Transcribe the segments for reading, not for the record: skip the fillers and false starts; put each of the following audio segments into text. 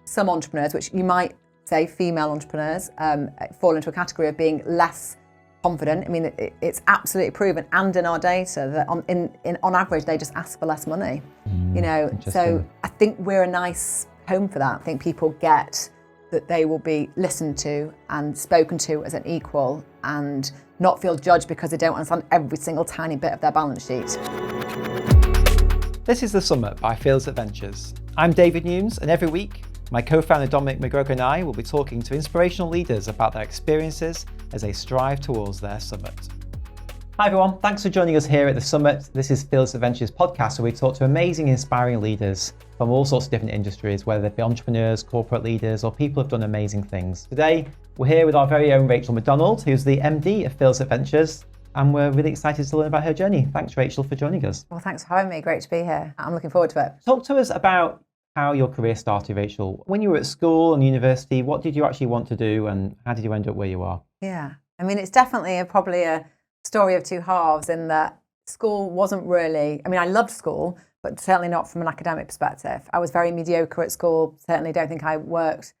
some entrepreneurs, which you might say female entrepreneurs, fall into a category of being less confident. I mean, it's absolutely proven, and in our data, that on average they just ask for less money. So I think we're a nice home for that. I think people get that they will be listened to and spoken to as an equal and not feel judged because they don't understand every single tiny bit of their balance sheet. This is The Summit by Fearless Ventures. I'm David Newns, and every week my co-founder Dominic McGregor and I will be talking to inspirational leaders about their experiences as they strive towards their summit. Hi everyone, thanks for joining us here at The Summit. This is Fearless Ventures podcast, where we talk to amazing, inspiring leaders from all sorts of different industries, whether they be entrepreneurs, corporate leaders, or people who've done amazing things. Today, we're here with our very own Rachel McDonald, who's the MD of Fearless Ventures, and we're really excited to learn about her journey. Thanks, Rachel, for joining us. Well, thanks for having me. Great to be here. I'm looking forward to it. Talk to us about how your career started, Rachel. When you were at school and university, what did you actually want to do, and how did you end up where you are? Yeah, I mean, it's definitely probably a story of two halves, in that school wasn't really, I mean, I loved school, but certainly not from an academic perspective. I was very mediocre at school. Certainly don't think I worked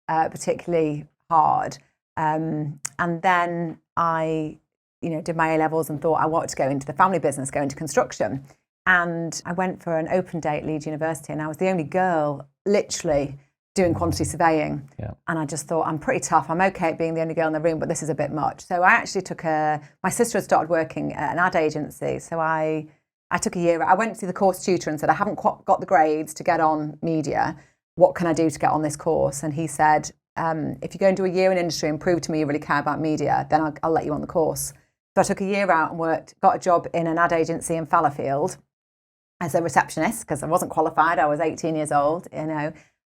particularly hard. And then I, did my A-levels and thought I wanted to go into the family business, go into construction. And I went for an open day at Leeds University, and I was the only girl literally doing quantity surveying. Yeah. And I just thought, I'm pretty tough. I'm okay at being the only girl in the room, but this is a bit much. So I actually my sister had started working at an ad agency. So I took a year. I went to see the course tutor and said, I haven't got the grades to get on media. What can I do to get on this course? And he said, if you go and do a year in industry and prove to me you really care about media, then I'll let you on the course. So I took a year out and got a job in an ad agency in Fallowfield as a receptionist, because I wasn't qualified. I was 18 years old,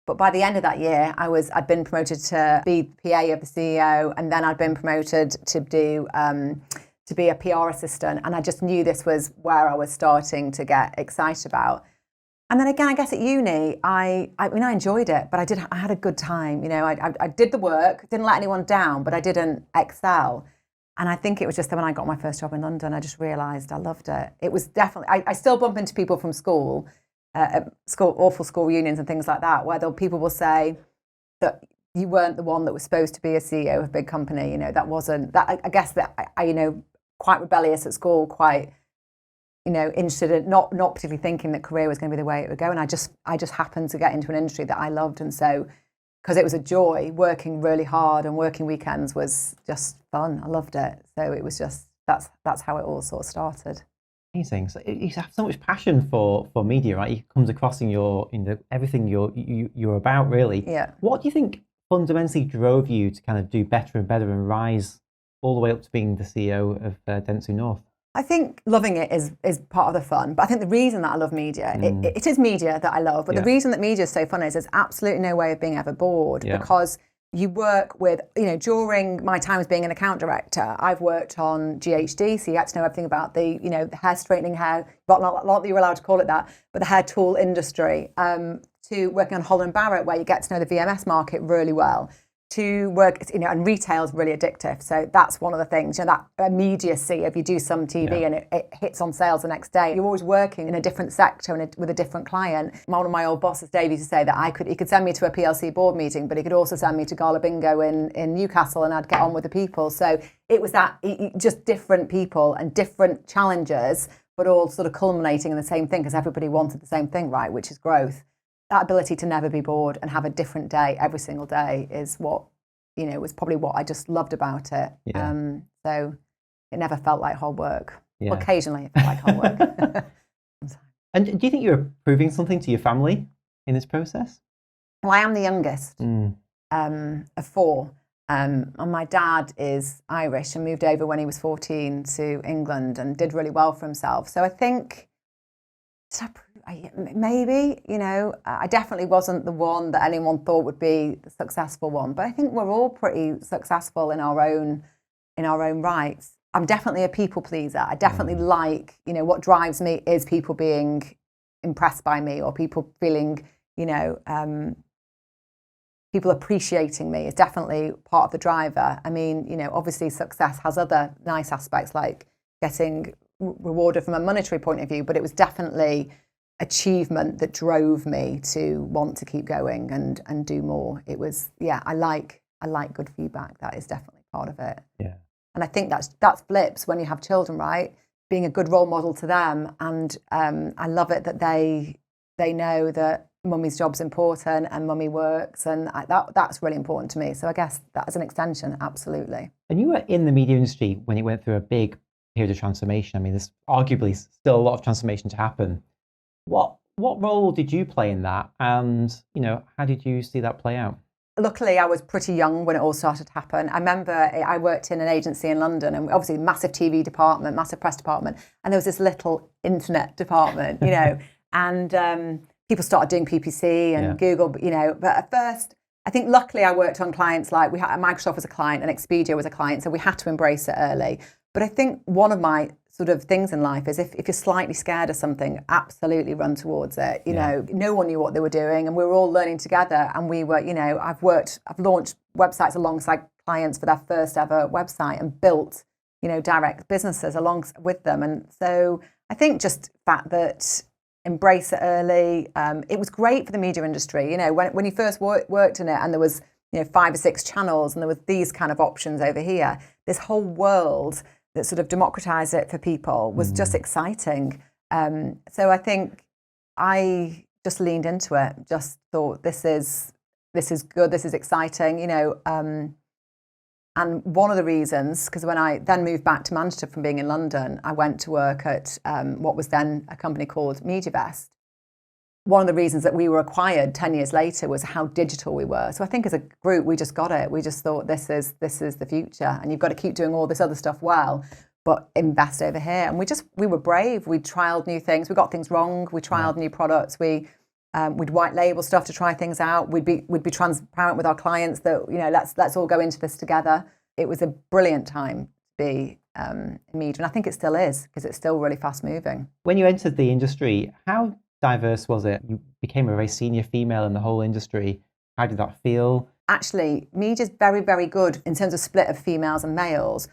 But by the end of that year, I'd been promoted to be PA of the CEO, and then I'd been promoted to be a PR assistant. And I just knew this was where I was starting to get excited about. And then again, I guess at uni, I enjoyed it, but I had a good time. I did the work, didn't let anyone down, but I didn't excel. And I think it was just then when I got my first job in London, I just realised I loved it. It was definitely, I still bump into people from school, awful school reunions and things like that, where people will say that you weren't the one that was supposed to be a CEO of a big company. That wasn't, that I guess that I quite rebellious at school, quite, interested in not particularly thinking that career was going to be the way it would go. And I just happened to get into an industry that I loved. And so, because it was a joy, working really hard and working weekends was just fun. I loved it. So it was just, that's how it all sort of started. Amazing. So you have so much passion for media, right? It comes across in everything you're about, really. Yeah. What do you think fundamentally drove you to kind of do better and better and rise all the way up to being the CEO of Dentsu North? I think loving it is part of the fun, but I think the reason that I love media, it is media that I love, but the reason that media is so fun is there's absolutely no way of being ever bored, because you work with, during my time as being an account director, I've worked on GHD, so you get to know everything about the hair straightening hair, but not that you're allowed to call it that, but the hair tool industry, to working on Holland Barrett, where you get to know the VMS market really well, to work, and retail is really addictive. So that's one of the things, that immediacy of you do some TV and it hits on sales the next day. You're always working in a different sector and with a different client. One of my old bosses, Dave, used to say that he could send me to a PLC board meeting, but he could also send me to Gala Bingo in Newcastle, and I'd get on with the people. So it was just different people and different challenges, but all sort of culminating in the same thing, because everybody wanted the same thing, right, which is growth. That ability to never be bored and have a different day every single day is what, was probably what I just loved about it. Yeah. So it never felt like hard work. Yeah. Well, occasionally it felt like hard work. And do you think you're proving something to your family in this process? Well, I am the youngest of four. And my dad is Irish and moved over when he was 14 to England and did really well for himself. So I think, maybe, I definitely wasn't the one that anyone thought would be the successful one, but I think we're all pretty successful in our own rights. I'm definitely a people pleaser. I definitely like, what drives me is people being impressed by me, or people feeling, people appreciating me is definitely part of the driver. I mean, obviously success has other nice aspects, like getting rewarded from a monetary point of view, but it was definitely achievement that drove me to want to keep going and do more. It was, I like good feedback. That is definitely part of it. Yeah. And I think that flips when you have children, right? Being a good role model to them. And I love it that they know that mummy's job's important and mummy works, and that's really important to me. So I guess that as an extension, absolutely. And you were in the media industry when it went through a big period of transformation. I mean, there's arguably still a lot of transformation to happen. What role did you play in that? And, how did you see that play out? Luckily, I was pretty young when it all started to happen. I remember I worked in an agency in London, and obviously massive TV department, massive press department, and there was this little internet department, and people started doing PPC and Google, but at first, I think luckily I worked on clients like Microsoft was a client and Expedia was a client, so we had to embrace it early. But I think one of my sort of things in life is if you're slightly scared of something, absolutely run towards it. No one knew what they were doing, and we were all learning together. And we were, I've launched websites alongside clients for their first ever website and built, direct businesses along with them. And so I think just the fact that embrace it early. It was great for the media industry. When you first worked in it, and there was 5 or 6 channels, and there was these kind of options over here. This whole world that sort of democratized it for people was just exciting. So I think I just leaned into it. Just thought this is good. This is exciting. And one of the reasons, because when I then moved back to Manchester from being in London, I went to work at what was then a company called MediaVest. One of the reasons that we were acquired 10 years later was how digital we were. So I think as a group, we just got it. We just thought this is the future, and you've got to keep doing all this other stuff well, but invest over here. And we were brave. We trialed new things. We got things wrong. We trialed new products. We'd white label stuff to try things out. We'd be transparent with our clients that let's all go into this together. It was a brilliant time to be in media, and I think it still is, because it's still really fast moving. When you entered the industry, how diverse was it? You became a very senior female in the whole industry. How did that feel? Actually, media is very, very good in terms of split of females and males.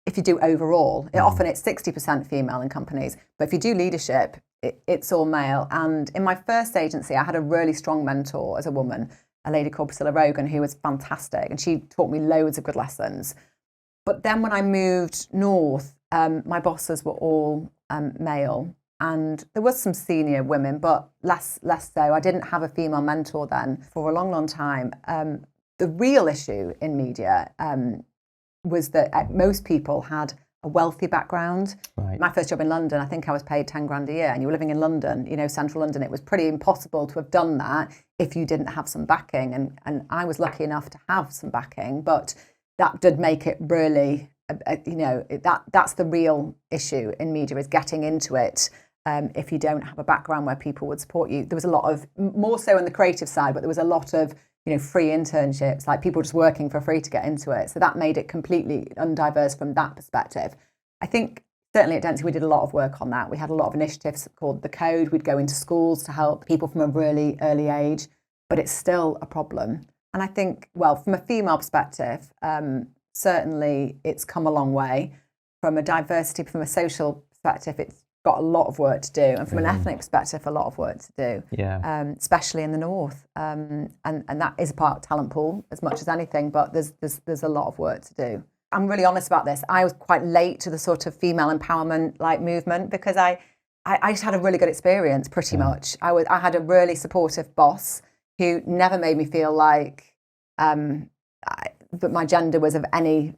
If you do overall, often it's 60% female in companies, but if you do leadership, it's all male. And in my first agency, I had a really strong mentor as a woman, a lady called Priscilla Rogan, who was fantastic, and she taught me loads of good lessons. But then when I moved north, my bosses were all male. And there was some senior women, but less so. I didn't have a female mentor then for a long, long time. The real issue in media was that most people had a wealthy background. Right. My first job in London, I think I was paid 10 grand a year, and you were living in London, central London. It was pretty impossible to have done that if you didn't have some backing. And I was lucky enough to have some backing, but that did make it really, that's the real issue in media, is getting into it. If you don't have a background where people would support you. There was a lot of, more so on the creative side, but there was a lot of, free internships, like people just working for free to get into it. So that made it completely undiverse from that perspective. I think certainly at Dentsu, we did a lot of work on that. We had a lot of initiatives called The Code. We'd go into schools to help people from a really early age, but it's still a problem. And I think, well, from a female perspective, certainly it's come a long way. From a diversity, from a social perspective, it's got a lot of work to do, and from an ethnic perspective, a lot of work to do, especially in the north, and that is a part of talent pool as much as anything, but there's a lot of work to do. I'm really honest about this. I was quite late to the sort of female empowerment movement, because I just had a really good experience pretty much. I had a really supportive boss who never made me feel like that my gender was of any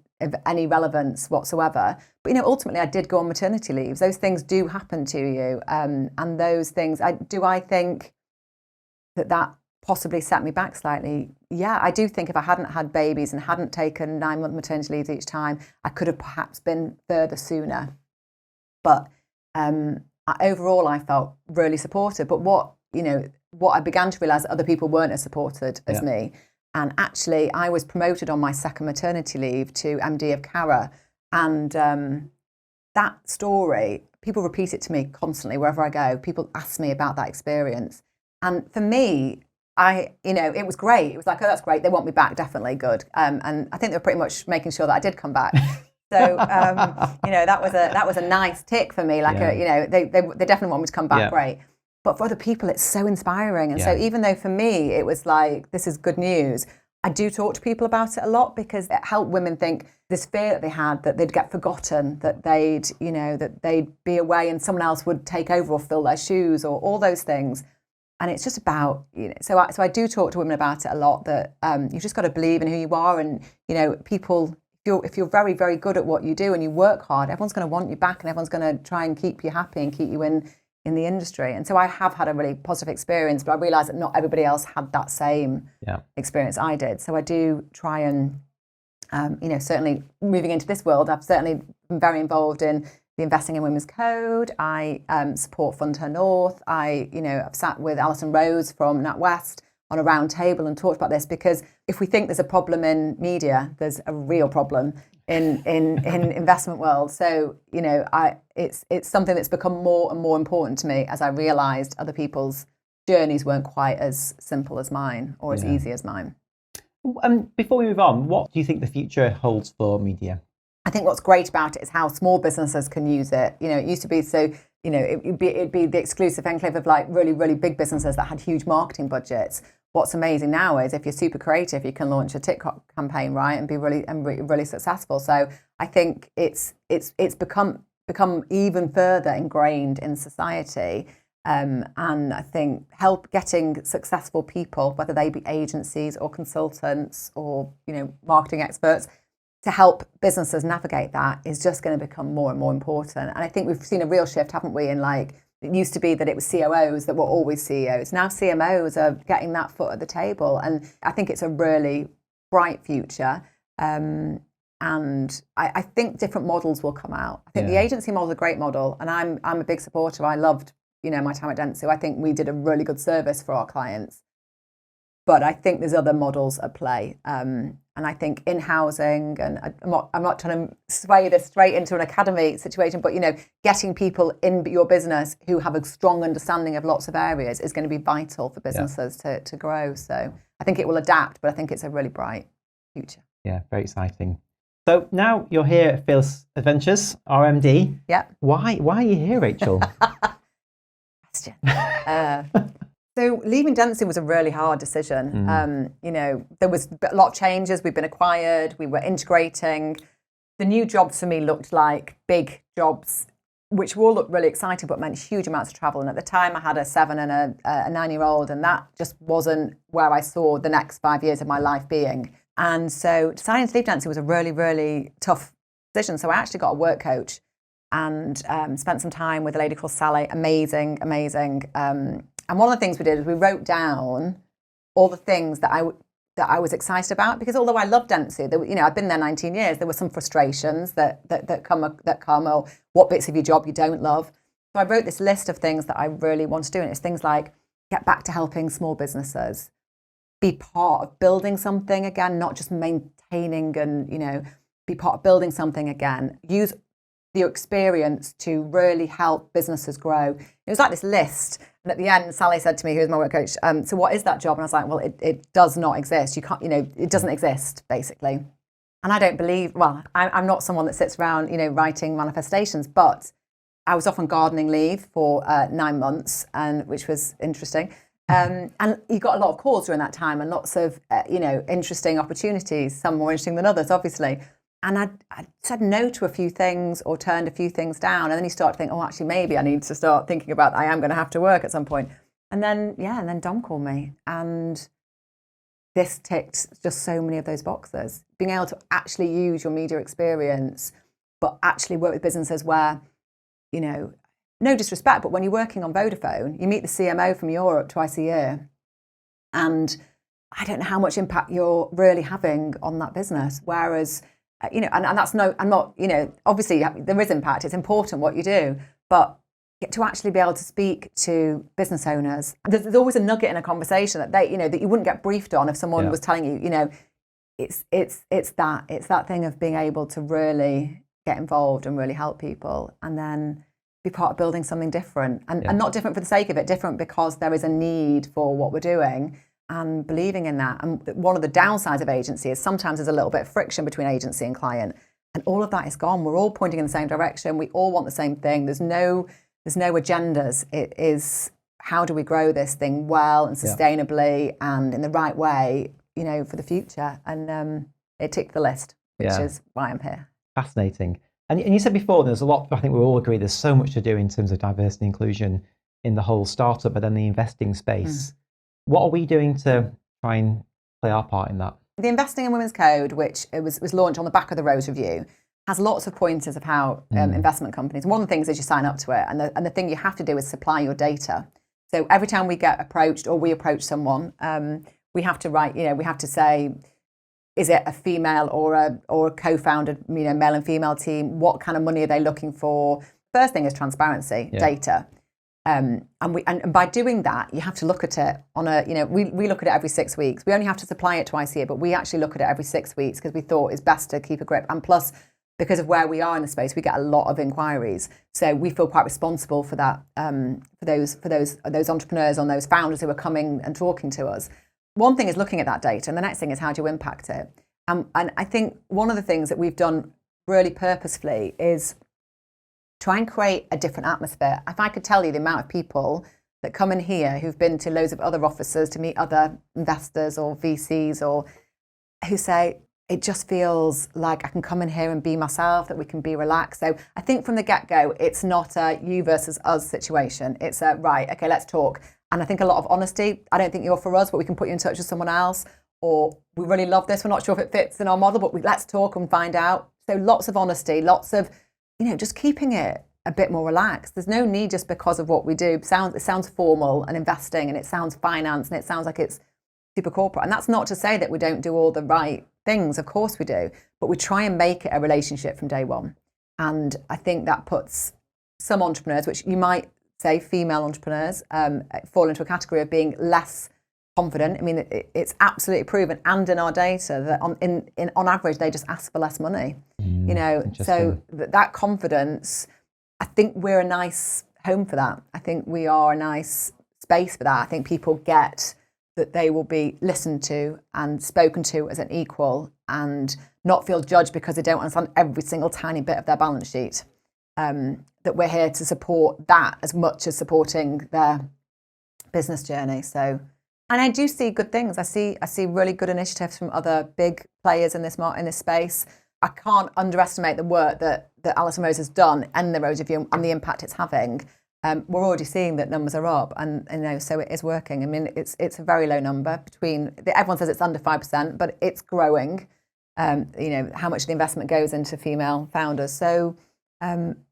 relevance whatsoever. But ultimately I did go on maternity leaves. Those things do happen to you, and those things, I think that possibly set me back slightly. Yeah, I do think if I hadn't had babies and hadn't taken 9-month maternity leaves each time, I could have perhaps been further sooner. But overall I felt really supported. But what I began to realise, that other people weren't as supported as me. And actually, I was promoted on my second maternity leave to MD of Cara. And that story, people repeat it to me constantly wherever I go. People ask me about that experience. And for me, it was great. It was like, oh, that's great. They want me back. Definitely good. And I think they were pretty much making sure that I did come back. So, that was a nice tick for me. Like, they definitely want me to come back. Great. But for other people, it's so inspiring. And Yeah. so even though for me, it was like, this is good news, I do talk to people about it a lot because it helped women think this fear that they had, that they'd get forgotten, that they'd be away and someone else would take over or fill their shoes or all those things. And it's just about, so I do talk to women about it a lot, that you've just got to believe in who you are. And, people, if you're very, very good at what you do and you work hard, everyone's going to want you back and everyone's going to try and keep you happy and keep you in the industry. And so I have had a really positive experience, but I realised that not everybody else had that same experience I did. So I do try and, certainly moving into this world, I've certainly been very involved in the Investing in Women's Code. I support FTSE North. I've sat with Alison Rose from NatWest on a round table and talked about this, because if we think there's a problem in media, there's a real problem in investment world. So, it's something that's become more and more important to me as I realised other people's journeys weren't quite as simple as mine or as easy as mine. Before we move on, what do you think the future holds for media? I think what's great about it is how small businesses can use it. It used to be so, it'd be the exclusive enclave of like really, really big businesses that had huge marketing budgets. What's amazing now is if you're super creative, you can launch a TikTok campaign, right, and be really successful. So I think it's become even further ingrained in society. And I think getting successful people, whether they be agencies or consultants or marketing experts, to help businesses navigate that is just going to become more and more important. And I think we've seen a real shift, haven't we, in it used to be that it was COOs that were always CEOs. Now CMOs are getting that foot at the table. And I think it's a really bright future. And I think different models will come out. I think the agency model is a great model. And I'm a big supporter. I loved, my time at Dentsu. I think we did a really good service for our clients. But I think there's other models at play. And I think in-housing, and I'm not trying to sway this straight into an academy situation, but, getting people in your business who have a strong understanding of lots of areas is going to be vital for businesses to grow. So I think it will adapt, but I think it's a really bright future. Yeah, very exciting. So now you're here at Fearless Adventures, RMD. Yeah. Why are you here, Rachel? Question. So leaving Dentsu was a really hard decision. There was a lot of changes. We've been acquired. We were integrating. The new jobs for me looked like big jobs, which all looked really exciting, but meant huge amounts of travel. And at the time, I had a 7 and a 9-year-old, and that just wasn't where I saw the next 5 years of my life being. And so deciding to leave Dentsu was a really, really tough decision. So I actually got a work coach and spent some time with a lady called Sally. Amazing. And one of the things we did is we wrote down all the things that I was excited about, because although I loved Dentsu, I've been there 19 years, there were some frustrations that come, or what bits of your job you don't love. So I wrote this list of things that I really want to do, and it's things like get back to helping small businesses, be part of building something again, not just maintaining, and be part of building something again. Use your experience to really help businesses grow. It was like this list. And at the end, Sally said to me, who's my work coach, so what is that job? And I was like, well, it does not exist. You can't, it doesn't exist, basically. And I don't believe, I'm not someone that sits around, writing manifestations, but I was off on gardening leave for 9 months, which was interesting. And you got a lot of calls during that time and lots of, interesting opportunities, some more interesting than others, obviously. And I said no to a few things or turned a few things down. And then you start to think, actually, maybe I need to start thinking about I am going to have to work at some point. And then Dom called me. And this ticked just so many of those boxes. Being able to actually use your media experience, but actually work with businesses where, no disrespect, but when you're working on Vodafone, you meet the CMO from Europe twice a year. And I don't know how much impact you're really having on that business. Whereas, and that's I'm not, obviously there is impact. It's important what you do, but to actually be able to speak to business owners, there's always a nugget in a conversation that that you wouldn't get briefed on if someone was telling you, it's that thing of being able to really get involved and really help people, and then be part of building something different, and not different for the sake of it, different because there is a need for what we're doing. And believing in that. And one of the downsides of agency is sometimes there's a little bit of friction between agency and client. And all of that is gone. We're all pointing in the same direction. We all want the same thing. There's no agendas. It is how do we grow this thing well and sustainably and in the right way, for the future. And it ticked the list, which is why I'm here. Fascinating. And you said before, there's a lot, I think we all agree, there's so much to do in terms of diversity and inclusion in the whole startup, but then the investing space. What are we doing to try and play our part in that? The Investing in Women's Code, which it was launched on the back of the Rose Review, has lots of pointers of how investment companies, one of the things is you sign up to it, and the thing you have to do is supply your data. So every time we get approached or we approach someone, we have to write, we have to say, is it a female or a co-founded, male and female team? What kind of money are they looking for? First thing is transparency, data. And by doing that, you have to look at it on we look at it every 6 weeks. We only have to supply it twice a year, but we actually look at it every 6 weeks because we thought it's best to keep a grip. And plus, because of where we are in the space, we get a lot of inquiries. So we feel quite responsible for that, for those entrepreneurs and those founders who are coming and talking to us. One thing is looking at that data, and the next thing is how do you impact it? And I think one of the things that we've done really purposefully is try and create a different atmosphere. If I could tell you the amount of people that come in here who've been to loads of other offices to meet other investors or VCs or who say, it just feels like I can come in here and be myself, that we can be relaxed. So I think from the get-go, it's not a you versus us situation. It's a, right, okay, let's talk. And I think a lot of honesty. I don't think you're for us, but we can put you in touch with someone else. Or we really love this. We're not sure if it fits in our model, but let's talk and find out. So lots of honesty, lots of, just keeping it a bit more relaxed. There's no need just because of what we do. It sounds formal and investing, and it sounds finance, and it sounds like it's super corporate. And that's not to say that we don't do all the right things. Of course we do. But we try and make it a relationship from day one. And I think that puts some entrepreneurs, which you might say female entrepreneurs, fall into a category of being less confident. I mean, it's absolutely proven, and in our data that on average they just ask for less money. So that confidence, I think we're a nice home for that. I think we are a nice space for that. I think people get that they will be listened to and spoken to as an equal and not feel judged because they don't understand every single tiny bit of their balance sheet. That we're here to support that as much as supporting their business journey. So, and I do see good things. I see really good initiatives from other big players in this space. I can't underestimate the work that Alison Rose has done and the Rose Review and the impact it's having. We're already seeing that numbers are up, and so it is working. I mean, it's a very low number. Everyone says it's under 5%, but it's growing. How much of the investment goes into female founders. So.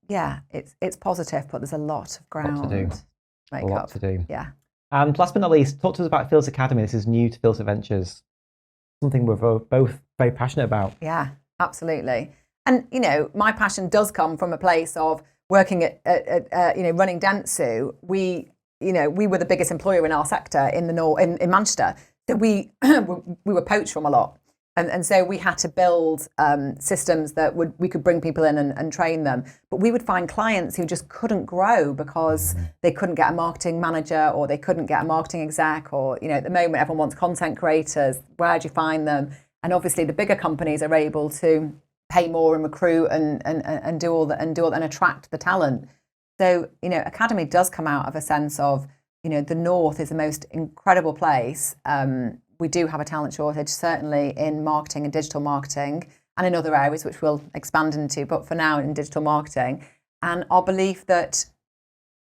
It's positive, but there's a lot of ground a lot to do. Yeah. And last but not least, talk to us about Fields Academy. This is new to Fields Ventures, something we're both very passionate about. Yeah, absolutely. And my passion does come from a place of working at running Dentsu. We were the biggest employer in our sector in the north in Manchester. So we were poached from a lot. And so we had to build systems that we could bring people in and train them. But we would find clients who just couldn't grow because they couldn't get a marketing manager, or they couldn't get a marketing exec, or at the moment everyone wants content creators. Where do you find them? And obviously the bigger companies are able to pay more and recruit and do all that and attract the talent. So Academy does come out of a sense of the North is the most incredible place. We do have a talent shortage, certainly in marketing and digital marketing, and in other areas which we'll expand into, but for now in digital marketing. And our belief that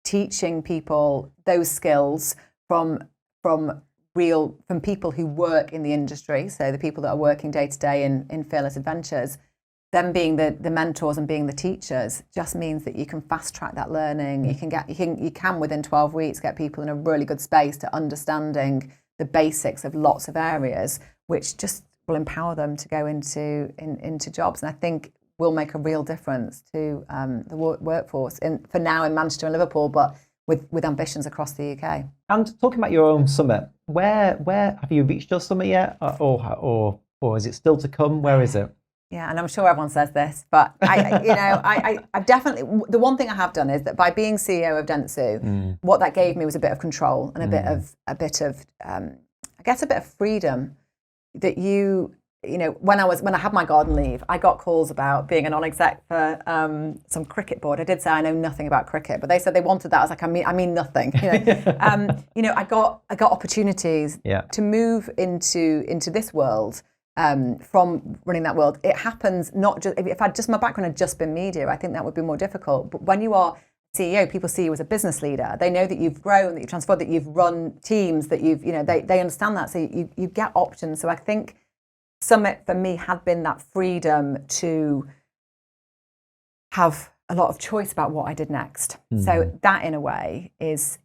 teaching people those skills from people who work in the industry, so the people that are working day to day in Fearless Adventures, them being the mentors and being the teachers, just means that you can fast track that learning. You can within 12 weeks get people in a really good space to understanding the basics of lots of areas, which just will empower them to go into jobs. And I think will make a real difference to the workforce for now in Manchester and Liverpool, but with ambitions across the UK. And talking about your own summit, where have you reached your summit yet, or is it still to come? Where is it? Yeah, and I'm sure everyone says this, but I've definitely, the one thing I have done is that by being CEO of Dentsu, what that gave me was a bit of control and a bit of I guess a bit of freedom, that you when I had my garden leave, I got calls about being a non-exec for some cricket board. I did say I know nothing about cricket, but they said they wanted that. I was like, I mean nothing. I got opportunities to move into this world from running that world. It happens not just if my background had just been media, I think that would be more difficult. But when you are CEO, people see you as a business leader. They know that you've grown, that you've transformed, that you've run teams, that they understand that. So you get options. So I think Summit for me had been that freedom to have a lot of choice about what I did next. So that in a way is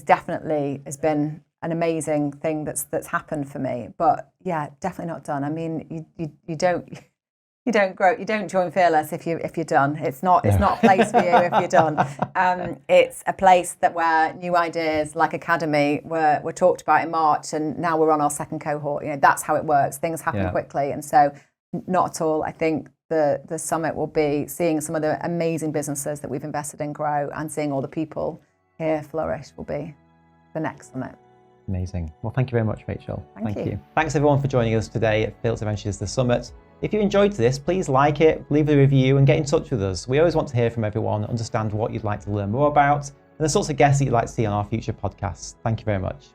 definitely has been an amazing thing that's happened for me. But yeah, definitely not done. I mean, you don't grow, you don't join Fearless if you're done. It's not a place for you if you're done. It's a place where new ideas like Academy were talked about in March, and now we're on our second cohort. That's how it works. Things happen quickly, and so not at all. I think the summit will be seeing some of the amazing businesses that we've invested in grow, and seeing all the people here flourish will be the next summit. Amazing. Well, thank you very much, Rachel. Thank you. Thanks everyone for joining us today at Fearless Adventures The Summit. If you enjoyed this, please like it, leave a review and get in touch with us. We always want to hear from everyone, understand what you'd like to learn more about, and the sorts of guests that you'd like to see on our future podcasts. Thank you very much.